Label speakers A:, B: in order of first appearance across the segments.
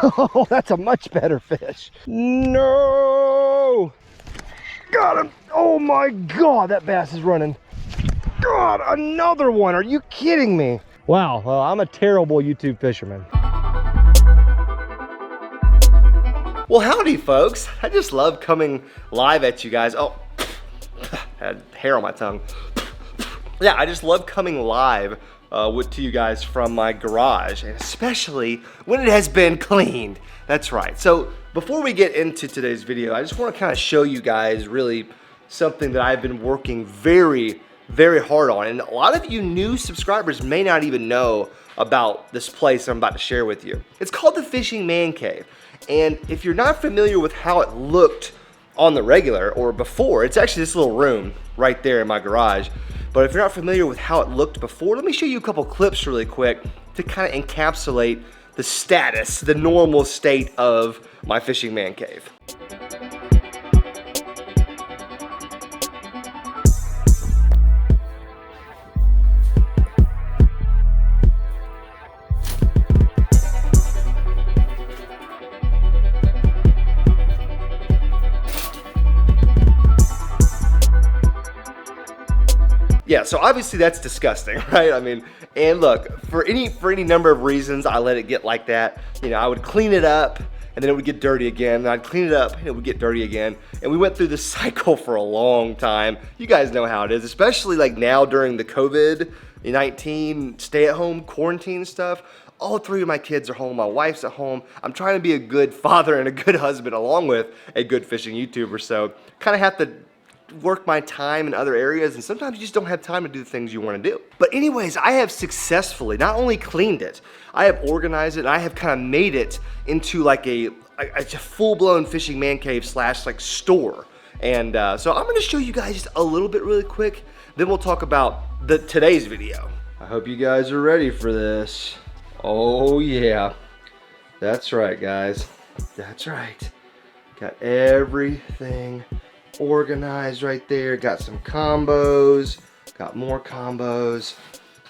A: Oh, that's a much better fish. No! Got him! Oh my God, that bass is running. God, another one. Are you kidding me? Wow, I'm a terrible YouTube fisherman. Well, howdy, folks. I just love coming live at you guys. Oh, I had hair on my tongue. Yeah, I just love coming live to you guys from my garage, and especially when it has been cleaned. That's right. So before we get into today's video, I just want to kind of show you guys really something that I've been working very hard on. And a lot of you new subscribers may not even know about this place I'm about to share with you. It's called the Fishing Man Cave. And if you're not familiar with how it looked on the regular or before, it's actually this little room right there in my garage. But if you're not familiar with how it looked before, let me show you a couple clips really quick to kind of encapsulate the status, the normal state of my Fishing Man Cave. Yeah, so obviously that's disgusting, right? I mean, and look, for any number of reasons, I let it get like that. You know, I would clean it up, and then it would get dirty again. And I'd clean it up, and it would get dirty again. And we went through this cycle for a long time. You guys know how it is, especially like now during the COVID-19 stay-at-home quarantine stuff. All three of my kids are home, my wife's at home. I'm trying to be a good father and a good husband along with a good fishing YouTuber, so kind of have to work my time in other areas, and sometimes you just don't have time to do the things you want to do. But anyways, I have successfully not only cleaned it, I have organized it, and I have kind of made it into like a full-blown Fishing Man Cave slash like store. And so I'm going to show you guys just a little bit really quick, then we'll talk about today's video. I hope you guys are ready for this. Oh yeah, that's right guys, that's right. Got everything organized right there. Got some combos, got more combos,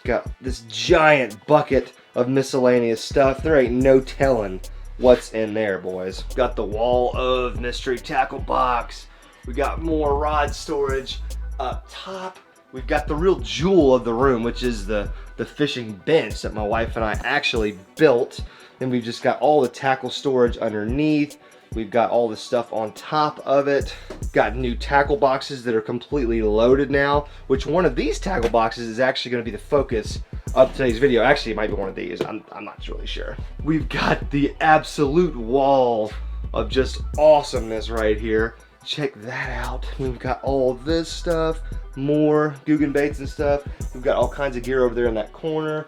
A: got this giant bucket of miscellaneous stuff. There ain't no telling what's in there, boys. Got the wall of mystery tackle box. We got more rod storage up top. We've got the real jewel of the room, which is the fishing bench that my wife and I actually built. Then we've just got all the tackle storage underneath. We've got all the stuff on top of it. Got new tackle boxes that are completely loaded now, which one of these tackle boxes is actually going to be the focus of today's video. Actually, it might be one of these. I'm not really sure. We've got the absolute wall of just awesomeness right here. Check that out. We've got all this stuff, more Guggen baits and stuff. We've got all kinds of gear over there in that corner.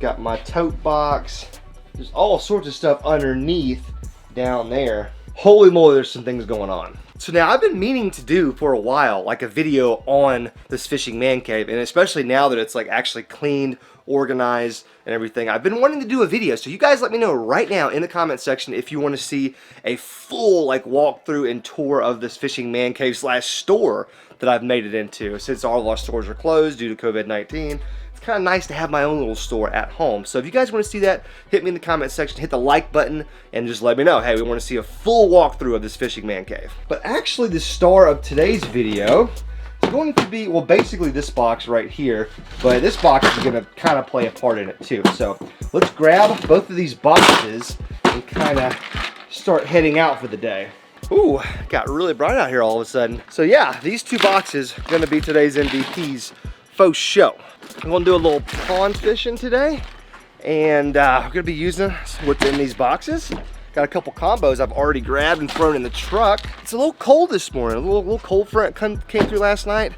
A: Got my tote box. There's all sorts of stuff underneath down there. Holy moly, there's some things going on. So now I've been meaning to do for a while like a video on this Fishing Man Cave, and especially now that it's like actually cleaned, organized, and everything. I've been wanting to do a video, so you guys let me know right now in the comment section if you want to see a full like walkthrough and tour of this Fishing Man Cave slash store that I've made it into. Since all of our stores are closed due to COVID-19, it's kind of nice to have my own little store at home. So if you guys want to see that, hit me in the comment section, hit the like button, and just let me know, hey, we want to see a full walkthrough of this Fishing Man Cave. But actually the star of today's video is going to be, well, basically this box right here, but this box is going to kind of play a part in it too. So let's grab both of these boxes and kind of start heading out for the day. Ooh, got really bright out here all of a sudden. So yeah, these two boxes are going to be today's MVPs faux show. I'm going to do a little pond fishing today, and we're going to be using what's in these boxes. Got a couple combos I've already grabbed and thrown in the truck. It's a little cold this morning. A little cold front came through last night.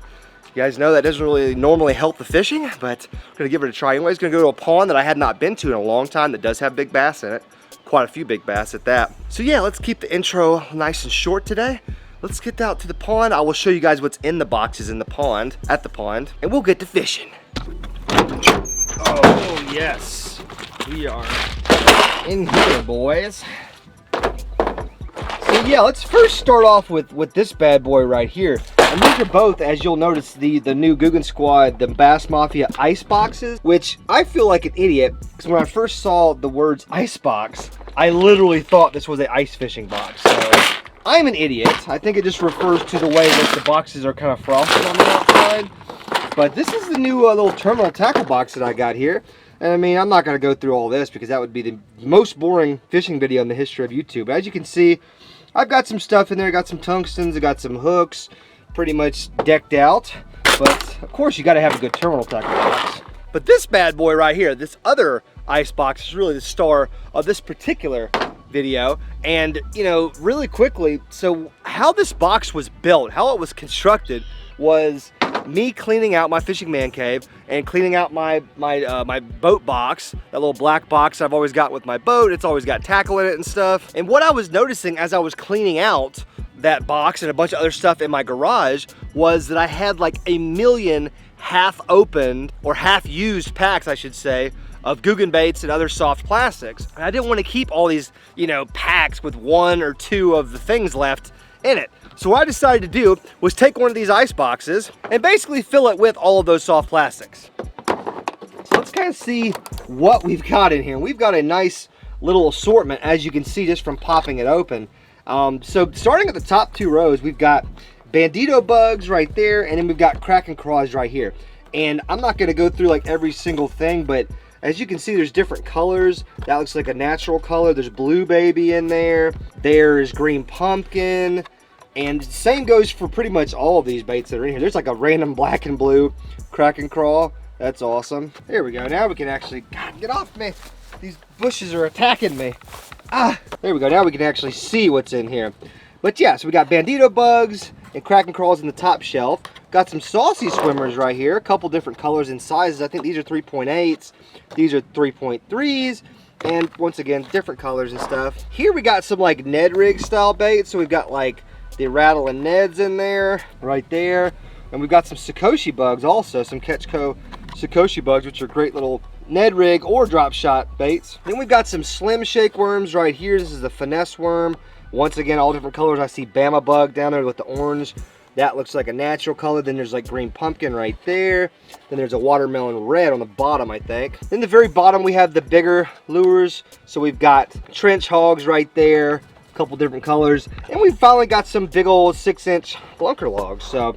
A: You guys know that doesn't really normally help the fishing, but I'm going to give it a try anyways. Going to go to a pond that I had not been to in a long time that does have big bass in it. Quite a few big bass at that. So yeah, let's keep the intro nice and short today. Let's get out to the pond. I will show you guys what's in the boxes in the pond, at the pond, and we'll get to fishing. Oh yes, we are in here, boys. So yeah, let's first start off with this bad boy right here. And these are both, as you'll notice, the new Guggen Squad, the Bass Mafia ice boxes, which I feel like an idiot, because when I first saw the words ice box, I literally thought this was an ice fishing box. So I'm an idiot. I think it just refers to the way that the boxes are kind of frosted on the outside. But this is the new little terminal tackle box that I got here. And I mean, I'm not going to go through all this because that would be the most boring fishing video in the history of YouTube. But as you can see, I've got some stuff in there. I got some tungstens, I got some hooks, pretty much decked out. But of course, you got to have a good terminal tackle box. But this bad boy right here, this other ice box, is really the star of this particular video. And you know, really quickly, so how this box was built, how it was constructed, was me cleaning out my fishing man cave and cleaning out my boat box, that little black box I've always got with my boat. It's always got tackle in it and stuff. And what I was noticing as I was cleaning out that box and a bunch of other stuff in my garage was that I had like a million half opened or half used packs, I should say, of Guggen baits and other soft plastics. And I didn't want to keep all these, you know, packs with 1 or 2 of the things left in it. So what I decided to do was take one of these ice boxes and basically fill it with all of those soft plastics. So let's kind of see what we've got in here. We've got a nice little assortment, as you can see just from popping it open. So starting at the top 2 rows, we've got Bandito Bugs right there, and then we've got Kraken Craws right here. And I'm not going to go through like every single thing, but as you can see, there's different colors. That looks like a natural color. There's Blue Baby in there. There's Green Pumpkin. And same goes for pretty much all of these baits that are in here. There's like a random black and blue Kraken Craw. That's awesome. There we go. Now we can actually, God, get off me. These bushes are attacking me. Ah, there we go. Now we can actually see what's in here. But yeah, so we got Bandito Bugs and Kraken Craws in the top shelf. Got some saucy swimmers right here. A couple different colors and sizes. I think these are 3.8s. These are 3.3s. And once again, different colors and stuff. Here we got some like Ned rig style baits. So we've got like the rattling Neds in there, right there. And we've got some Sakoshi bugs also, some Ketchco Sakoshi bugs, which are great little Ned rig or drop shot baits. Then we've got some slim shake worms right here. This is the Finesse Worm. Once again, all different colors. I see Bama Bug down there with the orange. That looks like a natural color. Then there's like Green Pumpkin right there. Then there's a Watermelon Red on the bottom, I think. Then the very bottom, we have the bigger lures. So we've got Trench Hogs right there. Couple different colors, and we finally got some big old 6-inch blunker logs. So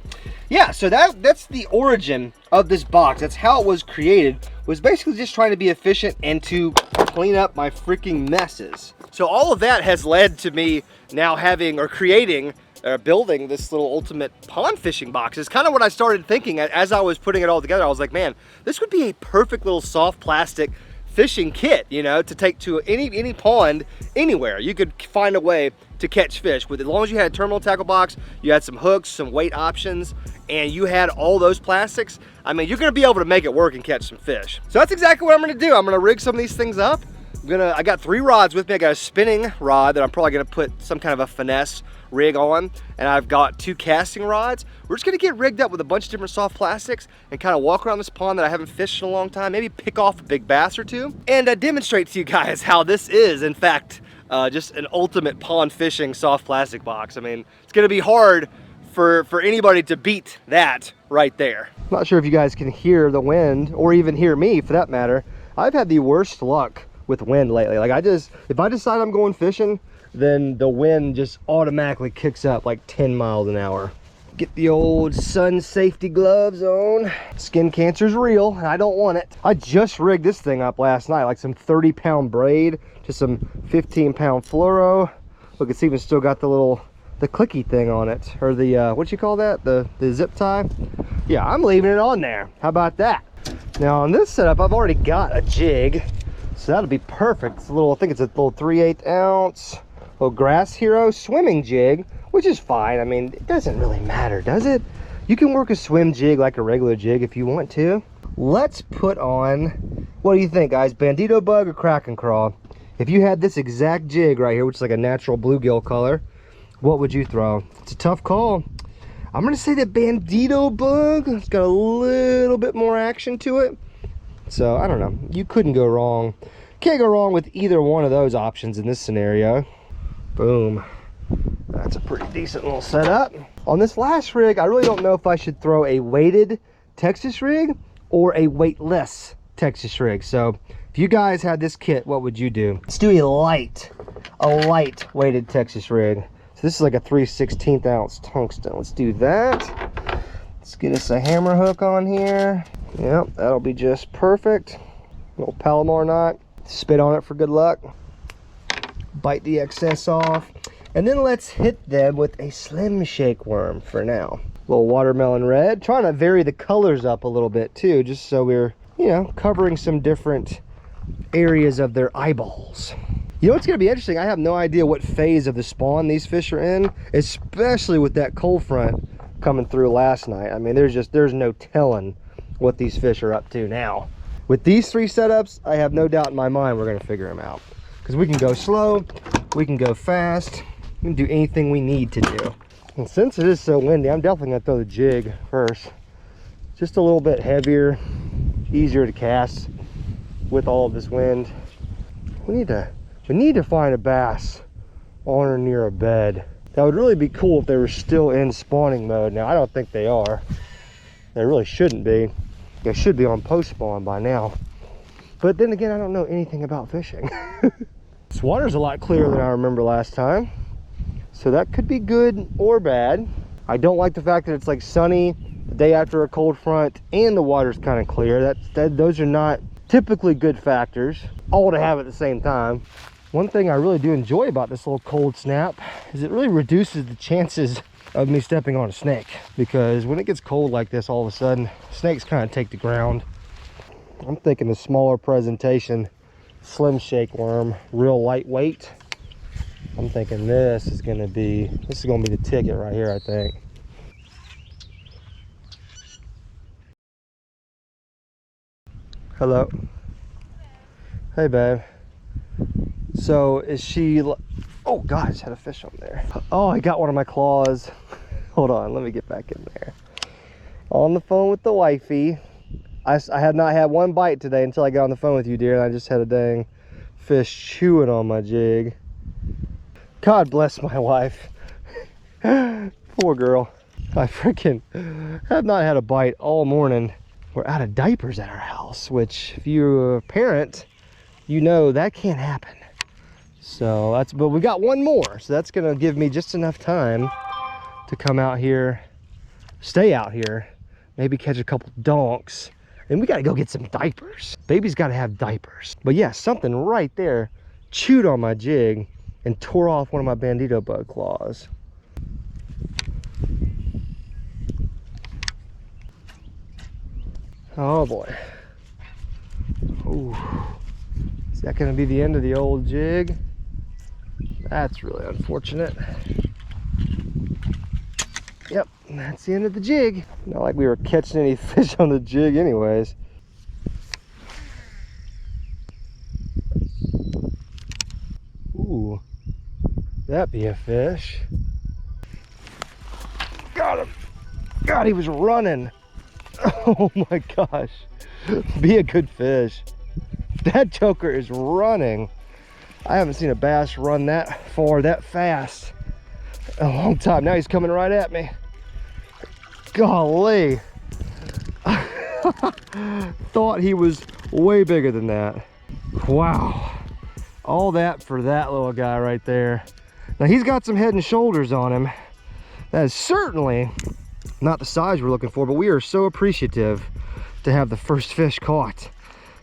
A: yeah, so that's the origin of this box. That's how it was created, was basically just trying to be efficient and to clean up my freaking messes. So all of that has led to me now having or creating or building this little ultimate pond fishing box. Is kind of what I started thinking as I was putting it all together. I was like, man, this would be a perfect little soft plastic fishing kit, you know, to take to any pond anywhere. You could find a way to catch fish with, as long as you had a terminal tackle box, you had some hooks, some weight options, and you had all those plastics. I mean, you're gonna be able to make it work and catch some fish. So that's exactly what I'm gonna do. I'm gonna rig some of these things up. I got 3 rods with me. I got a spinning rod that I'm probably gonna put some kind of a finesse rig on, and I've got 2 casting rods. We're just gonna get rigged up with a bunch of different soft plastics and kind of walk around this pond that I haven't fished in a long time, maybe pick off a big bass or 2, and demonstrate to you guys how this is, in fact, just an ultimate pond fishing soft plastic box. I mean, it's gonna be hard for anybody to beat that right there. I'm not sure if you guys can hear the wind, or even hear me for that matter. I've had the worst luck with wind lately. Like if I decide I'm going fishing, then the wind just automatically kicks up like 10 miles an hour. Get the old sun safety gloves on. Skin cancer's real, and I don't want it. I just rigged this thing up last night, like some 30-pound braid to some 15-pound fluoro. Look, it's even still got the clicky thing on it, or the what you call that, the zip tie. Yeah, I'm leaving it on there. How about that? Now on this setup, I've already got a jig, so that'll be perfect. It's a little, I think it's a little 3/8 ounce little Grass Hero swimming jig, which is fine. I mean, it doesn't really matter, does it? You can work a swim jig like a regular jig if you want to. Let's put on, what do you think, guys? Bandito Bug or Kraken Craw? If you had this exact jig right here, which is like a natural bluegill color, what would you throw? It's a tough call. I'm gonna say that Bandito Bug, it's got a little bit more action to it. So I don't know, you couldn't go wrong. Can't go wrong with either one of those options in this scenario. Boom. That's a pretty decent little setup. On this last rig, I really don't know if I should throw a weighted Texas rig or a weightless Texas rig. So If you guys had this kit, what would you do? Let's do a light weighted Texas rig. So this is like a 3/16 ounce tungsten. Let's do that. Let's get us a hammer hook on here. Yep, that'll be just perfect. Little Palomar knot. Spit on it for good luck. Bite the excess off. And then let's hit them with a slim shake worm for now. A little watermelon red. Trying to vary the colors up a little bit too, just so we're, you know, covering some different areas of their eyeballs. You know what's gonna be interesting? I have no idea what phase of the spawn these fish are in, especially with that cold front coming through last night. I mean, there's no telling what these fish are up to now. With these 3 setups, I have no doubt in my mind we're gonna figure them out. Because we can go slow, we can go fast, we can do anything we need to do. And since it is so windy, I'm definitely gonna throw the jig first. Just a little bit heavier, easier to cast with all of this wind. We need to find a bass on or near a bed. That would really be cool if they were still in spawning mode. Now, I don't think they are. They really shouldn't be. They should be on post spawn by now. But then again, I don't know anything about fishing. This water's a lot clearer than I remember last time. So that could be good or bad. I don't like the fact that it's like sunny the day after a cold front and the water's kind of clear. Those are not typically good factors, all to have at the same time. One thing I really do enjoy about this little cold snap is it really reduces the chances of me stepping on a snake, because when it gets cold like this, all of a sudden snakes kind of take the ground. I'm thinking the smaller presentation slim shake worm, real lightweight. I'm thinking this is gonna be the ticket right here, I think. Hello. Hey, babe. So is she, oh God, I just had a fish on there. Oh, I got one of my claws. Hold on, let me get back in there. On the phone with the wifey. I had not had one bite today until I got on the phone with you, dear, and I just had a dang fish chewing on my jig. God bless my wife. Poor girl. I freaking have not had a bite all morning. We're out of diapers at our house, which if you're a parent, you know that can't happen. So but we got one more, so that's gonna give me just enough time to come out here, stay out here, maybe catch a couple donks, and we gotta go get some diapers. Baby's gotta have diapers. But yeah, something right there chewed on my jig and tore off one of my Bandito bug claws. Oh boy. Ooh. Is that gonna be the end of the old jig? That's really unfortunate. Yep, that's the end of the jig. Not like we were catching any fish on the jig anyways. Ooh, that'd be a fish. Got him. God, he was running. Oh my gosh. Be a good fish. That joker is running. I haven't seen a bass run that far, that fast in a long time. Now he's coming right at me. Golly. Thought he was way bigger than that. Wow. All that for that little guy right there. Now he's got some head and shoulders on him. That is certainly not the size we're looking for, but we are so appreciative to have the first fish caught.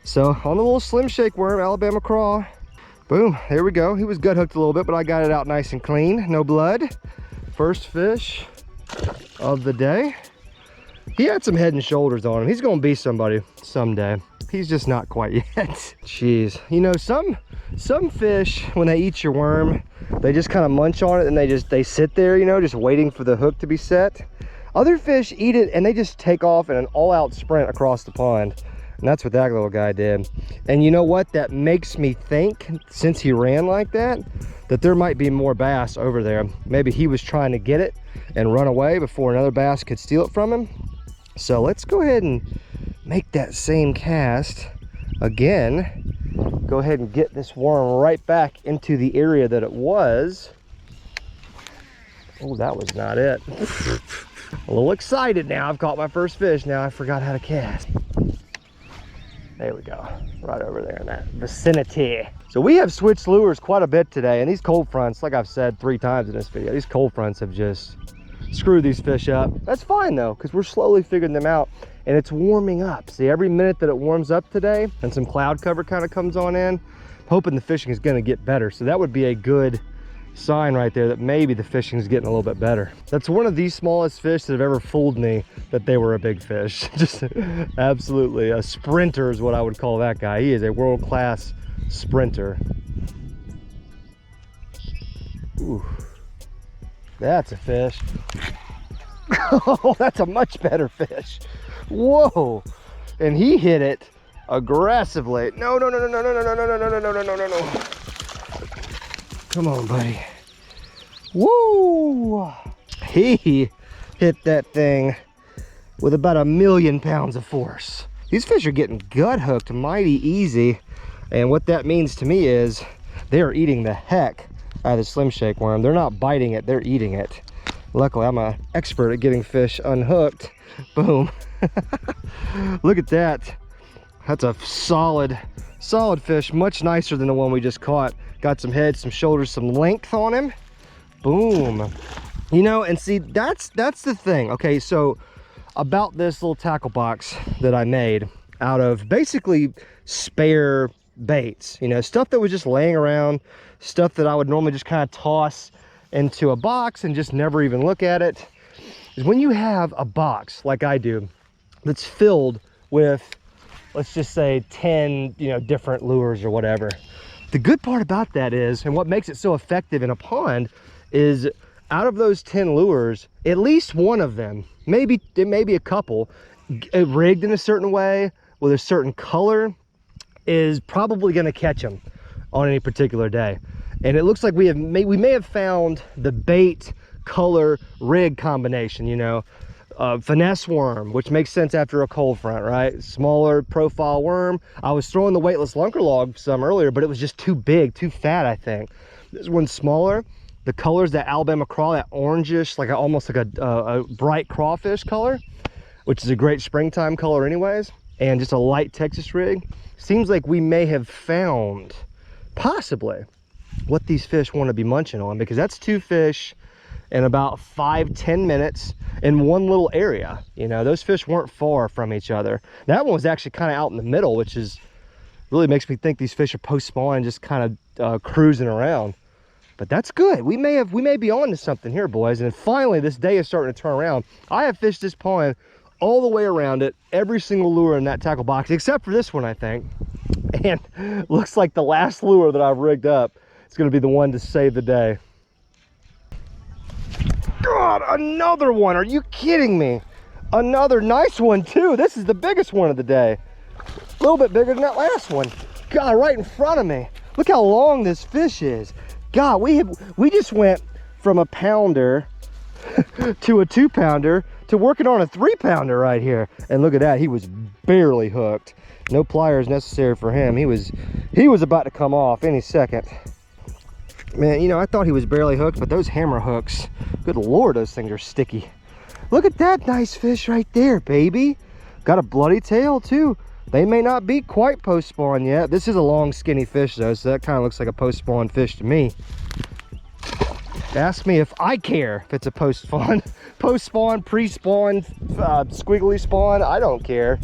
A: So on the little slim shake worm, Alabama craw, boom, there we go. He was gut hooked a little bit, but I got it out nice and clean, no blood. First fish of the day. He had some head and shoulders on him. He's gonna be somebody someday. He's just not quite yet. Jeez, you know, some fish, when they eat your worm, they just kind of munch on it and they sit there, you know, just waiting for the hook to be set. Other fish eat it and they just take off in an all-out sprint across the pond. And that's what that little guy did. And you know what? That makes me think, since he ran like that, that there might be more bass over there. Maybe he was trying to get it and run away before another bass could steal it from him. So let's go ahead and make that same cast again. Go ahead and get this worm right back into the area that it was. Oh, that was not it. A little excited now. I've caught my first fish. Now I forgot how to cast. There we go, right over there in that vicinity. So we have switched lures quite a bit today, and these cold fronts, like I've said 3 times in this video, these cold fronts have just screwed these fish up. That's fine though, because we're slowly figuring them out, and it's warming up. See, every minute that it warms up today and some cloud cover kind of comes on in, I'm hoping the fishing is going to get better. So that would be a good sign right there that maybe the fishing is getting a little bit better. That's one of the smallest fish that have ever fooled me that they were a big fish. Just absolutely a sprinter is what I would call that guy. He is a world-class sprinter. Ooh, that's a fish. Oh, that's a much better fish. Whoa, and he hit it aggressively. No. Come on, buddy. Woo! He hit that thing with about 1,000,000 pounds of force. These fish are getting gut hooked mighty easy. And what that means to me is they are eating the heck out of the Slim Shake worm. They're not biting it, they're eating it. Luckily, I'm an expert at getting fish unhooked. Boom. Look at that. That's a solid fish, much nicer than the one we just caught. Got some head, some shoulders, some length on him. Boom. You know, and see, that's the thing. Okay, so about this little tackle box that I made out of basically spare baits, you know, stuff that was just laying around, stuff that I would normally just kind of toss into a box and just never even look at it, is when you have a box like I do that's filled with, let's just say 10, you know, different lures or whatever. The good part about that is, and what makes it so effective in a pond, is out of those 10 lures, at least one of them, maybe a couple, rigged in a certain way with a certain color, is probably going to catch them on any particular day. And it looks like we may have found the bait color rig combination, you know. Finesse Worm, which makes sense after a cold front, right? Smaller profile worm. I was throwing the weightless lunker log some earlier, but it was just too big, too fat, I think. This one's smaller. The color's that Alabama crawl, that orangish, like almost like a bright crawfish color, which is a great springtime color anyways, and just a light Texas rig. Seems like we may have found possibly what these fish want to be munching on, because that's 2 fish in about 5-10 minutes in one little area. You know, those fish weren't far from each other. That one was actually kind of out in the middle, which is really makes me think these fish are post spawn and just kind of cruising around. But that's good. We may be on to something here, boys. And finally, this day is starting to turn around. I have fished this pond all the way around it, every single lure in that tackle box, except for this one, I think. And looks like the last lure that I've rigged up is going to be the one to save the day. God, another one. Are you kidding me? Another nice one too. This is the biggest one of the day. A little bit bigger than that last one. God, right in front of me. Look how long this fish is. God, we just went from a pounder to a 2-pounder to working on a 3-pounder right here. And look at that, he was barely hooked. No pliers necessary for him. He was about to come off any second. Man, you know, I thought he was barely hooked, but those hammer hooks, good Lord, those things are sticky. Look at that nice fish right there, baby. Got a bloody tail too. They may not be quite post-spawn yet. This is a long, skinny fish though, so that kind of looks like a post-spawn fish to me. Ask me if I care if it's a post-spawn, pre-spawn, squiggly spawn. I don't care.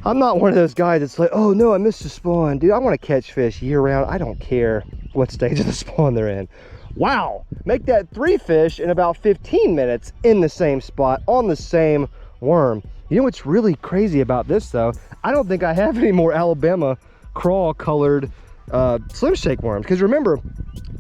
A: I'm not one of those guys that's like, oh no, I missed a spawn. Dude, I want to catch fish year round. I don't care what stage of the spawn they're in. Wow, make that 3 fish in about 15 minutes in the same spot on the same worm. You know what's really crazy about this though? I don't think I have any more Alabama crawl colored Slim Shake worms, because remember,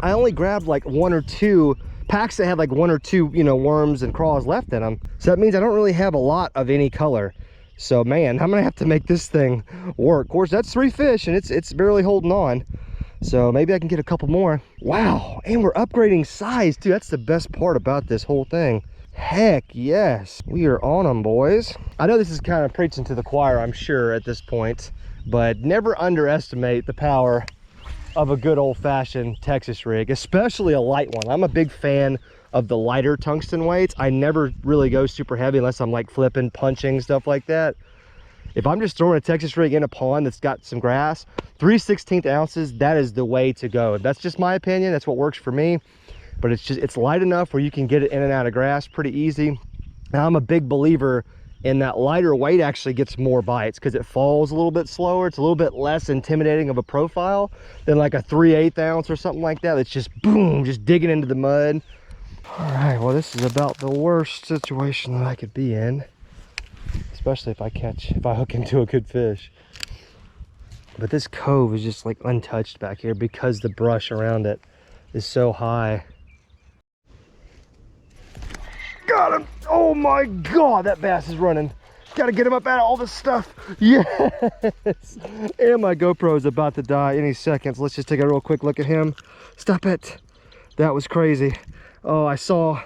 A: I only grabbed like 1 or 2 packs that had like 1 or 2, you know, worms and crawls left in them. So that means I don't really have a lot of any color. So man, I'm gonna have to make this thing work. Of course, that's 3 fish and it's barely holding on. So maybe I can get a couple more. Wow, and we're upgrading size too. That's the best part about this whole thing. Heck yes, we are on them, boys. I know this is kind of preaching to the choir, I'm sure, at this point, but never underestimate the power of a good old-fashioned Texas rig, especially a light one. I'm a big fan of the lighter tungsten weights. I never really go super heavy unless I'm like flipping, punching, stuff like that. if I'm just throwing a Texas rig in a pond that's got some grass, 3/16 ounces, that is the way to go. That's just my opinion. That's what works for me. But it's light enough where you can get it in and out of grass pretty easy. And I'm a big believer in that lighter weight actually gets more bites because it falls a little bit slower. It's a little bit less intimidating of a profile than like a 3/8 ounce or something like that. It's just boom, just digging into the mud. All right, well, this is about the worst situation that I could be in, especially if I hook into a good fish. But this cove is just like untouched back here because the brush around it is so high. Got him! Oh my God, that bass is running. Gotta get him up out of all this stuff. Yes! And my GoPro is about to die any second. So let's just take a real quick look at him. Stop it. That was crazy. Oh, I saw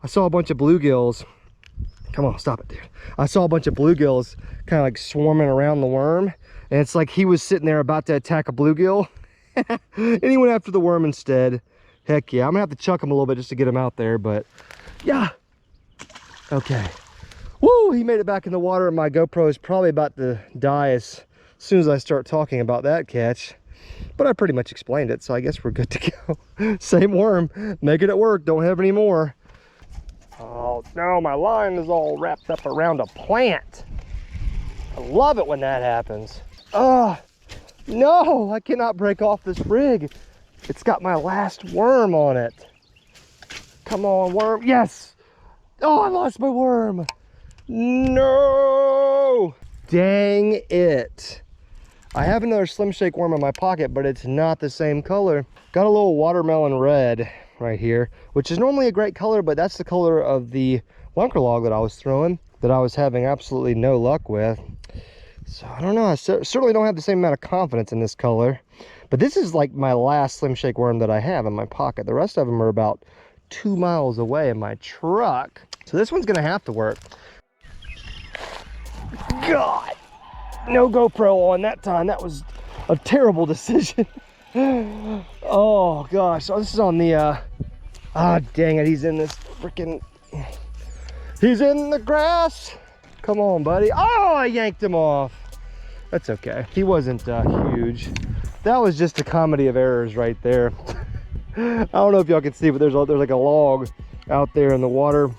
A: a bunch of bluegills. Come on, stop it, dude. I saw a bunch of bluegills kind of like swarming around the worm. And it's like he was sitting there about to attack a bluegill. And he went after the worm instead. Heck yeah, I'm gonna have to chuck him a little bit just to get him out there, but yeah. Okay. Woo, he made it back in the water, and my GoPro is probably about to die as soon as I start talking about that catch. But I pretty much explained it, so I guess we're good to go. Same worm, making it work, don't have any more. Oh no, my line is all wrapped up around a plant. I love it when that happens. Oh, no, I cannot break off this rig. It's got my last worm on it. Come on, worm, yes! Oh, I lost my worm. No! Dang it. I have another Slim Shake worm in my pocket, but it's not the same color. Got a little watermelon red right here, which is normally a great color, but that's the color of the lunker log that I was throwing, that I was having absolutely no luck with. So I don't know, I certainly don't have the same amount of confidence in this color. But this is like my last Slim Shake worm that I have in my pocket. The rest of them are about 2 miles away in my truck. So this one's gonna have to work. God, no GoPro on that time. That was a terrible decision. Oh gosh, so this is on the, dang it, he's in this freaking, he's in the grass. Come on, buddy. Oh, I yanked him off. That's okay. He wasn't huge. That was just a comedy of errors right there. I don't know if y'all can see, but there's like a log out there in the water,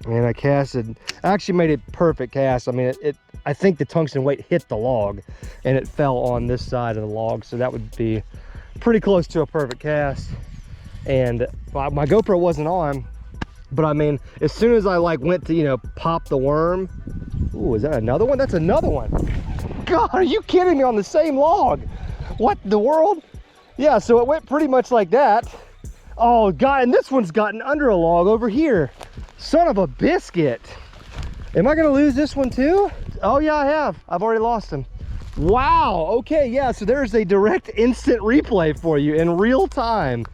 A: and I casted. I actually made a perfect cast. I mean, I think the tungsten weight hit the log, and it fell on this side of the log, so that would be pretty close to a perfect cast. And my GoPro wasn't on, but I mean, as soon as I like went to pop the worm. Ooh, is that another one? That's another one. God, are you kidding me? On the same log? What in the world? Yeah, so it went pretty much like that. Oh God, and this one's gotten under a log over here. Son of a biscuit. Am I gonna lose this one too? Oh yeah, I have. I've already lost him. Wow, okay, yeah, so there's a direct instant replay for you in real time.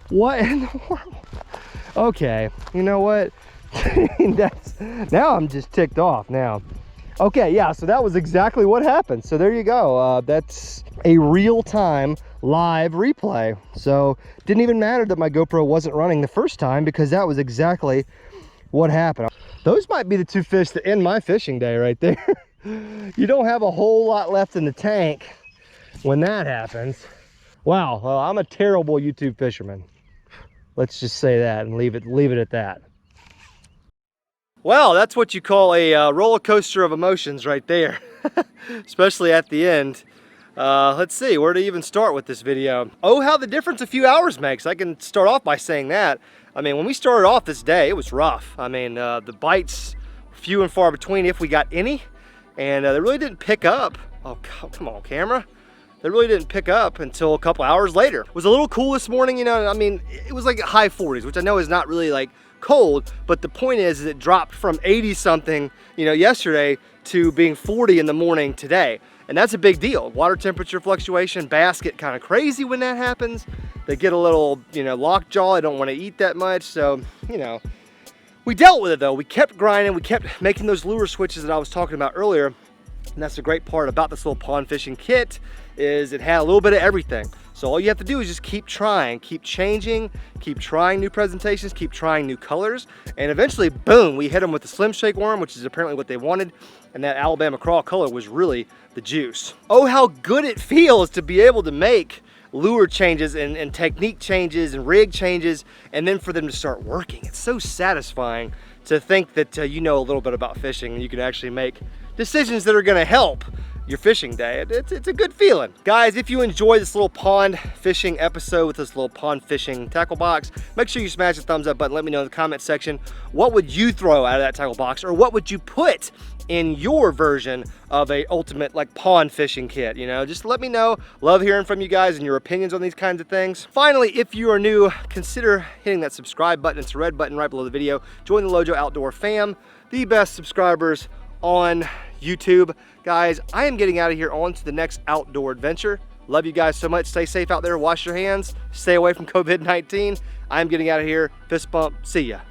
A: What in the world? Okay, you know what? Now I'm just ticked off now. Okay, yeah, so that was exactly what happened. So there you go. That's a real-time live replay. So didn't even matter that my GoPro wasn't running the first time, because that was exactly what happened. Those might be the two fish that end my fishing day right there. You don't have a whole lot left in the tank when that happens. Wow, well, I'm a terrible YouTube fisherman. Let's just say that and leave it at that. Well, that's what you call a roller coaster of emotions right there, especially at the end. Let's see, where to even start with this video. Oh, how the difference a few hours makes. I can start off by saying that. I mean, when we started off this day, it was rough. I mean, the bites few and far between, if we got any, and they really didn't pick up. Oh, come on, camera. They really didn't pick up until a couple hours later. It was a little cool this morning, I mean, it was like high 40s, which I know is not really like cold, but the point is it dropped from 80 something, yesterday to being 40 in the morning today. And that's a big deal. Water temperature fluctuation, bass get kind of crazy when that happens. They get a little, lockjaw. I don't want to eat that much. So, we dealt with it though. We kept grinding. We kept making those lure switches that I was talking about earlier. And that's the great part about this little pond fishing kit, is it had a little bit of everything. So all you have to do is just keep trying, keep changing, keep trying new presentations, keep trying new colors, and eventually, boom, we hit them with the Slim Shake worm, which is apparently what they wanted, and that Alabama crawl color was really the juice. Oh, how good it feels to be able to make lure changes and technique changes and rig changes, and then for them to start working. It's so satisfying to think that you know a little bit about fishing and you can actually make decisions that are gonna help your fishing day. It's a good feeling. Guys, if you enjoyed this little pond fishing episode with this little pond fishing tackle box, make sure you smash the thumbs up button. Let me know in the comment section, what would you throw out of that tackle box, or what would you put in your version of a ultimate like pond fishing kit? You know, just let me know. Love hearing from you guys and your opinions on these kinds of things. Finally, if you are new, consider hitting that subscribe button. It's the red button right below the video. Join the LOJO Outdoor fam, the best subscribers on YouTube. Guys, I am getting out of here on to the next outdoor adventure. Love you guys so much. Stay safe out there. Wash your hands. Stay away from COVID-19. I'm getting out of here. Fist bump. See ya.